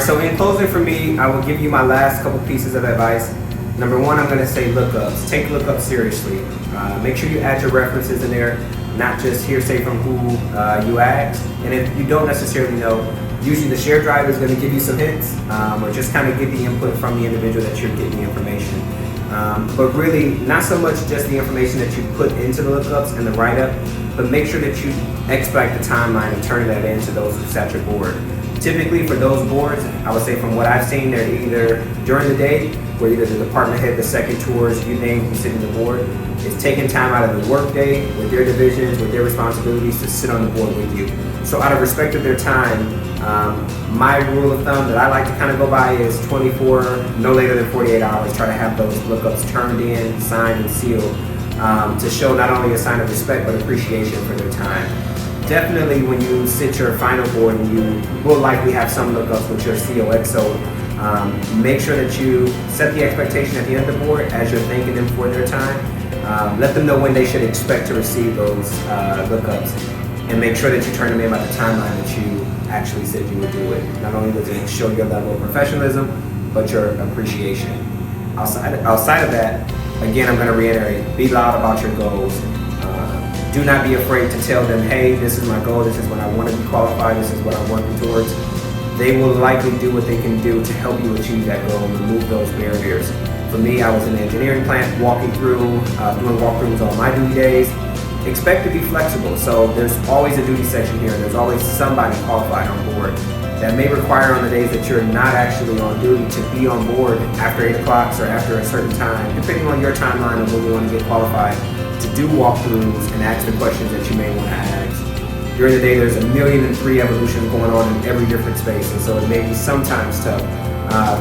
so in closing for me, I will give you my last couple pieces of advice. Number one, I'm going to say lookups. Take lookups seriously. Make sure you add your references in there, not just hearsay from who you asked. And if you don't necessarily know, usually the shared drive is going to give you some hints, or just kind of get the input from the individual that you're getting the information. But really, not so much just the information that you put into the lookups and the write-up, but make sure that you expedite the timeline and turn that into those who sat your board. Typically for those boards, I would say from what I've seen, they're either during the day, where either the department head, the second tours, you name who's sitting the board, is taking time out of the work day with their divisions, with their responsibilities to sit on the board with you. So out of respect of their time, my rule of thumb that I like to kind of go by is 24, no later than 48 hours, try to have those lookups turned in, signed, and sealed to show not only a sign of respect, but appreciation for their time. Definitely when you sit your final board, and you will likely have some lookups with your SWSCO, make sure that you set the expectation at the end of the board as you're thanking them for their time. Let them know when they should expect to receive those lookups, and make sure that you turn them in by the timeline that you actually said you would do it. Not only does it show your level of professionalism, but your appreciation. Outside of that, again, I'm going to reiterate, be loud about your goals. Do not be afraid to tell them, hey, this is my goal, this is what I want to be qualified, this is what I'm working towards. They will likely do what they can do to help you achieve that goal and remove those barriers. For me, I was in the engineering plant, walking through, doing walkthroughs on my duty days. Expect to be flexible, so there's always a duty section here, and there's always somebody qualified on board. That may require on the days that you're not actually on duty to be on board after 8 o'clock or after a certain time, depending on your timeline of when you want to get qualified, to do walkthroughs and ask the questions that you may want to ask. During the day, there's 1,000,003 evolutions going on in every different space, and so it may be sometimes tough,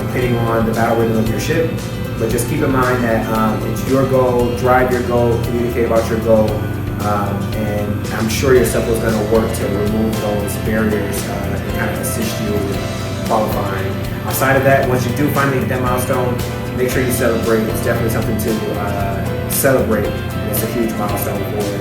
depending on the battle rhythm of your ship. But just keep in mind that it's your goal, drive your goal, communicate about your goal, and I'm sure your SWSCO is going to work to remove those barriers and kind of assist you with qualifying. Outside of that, once you do finally hit that milestone, make sure you celebrate. It's definitely something to celebrate. It's a huge milestone for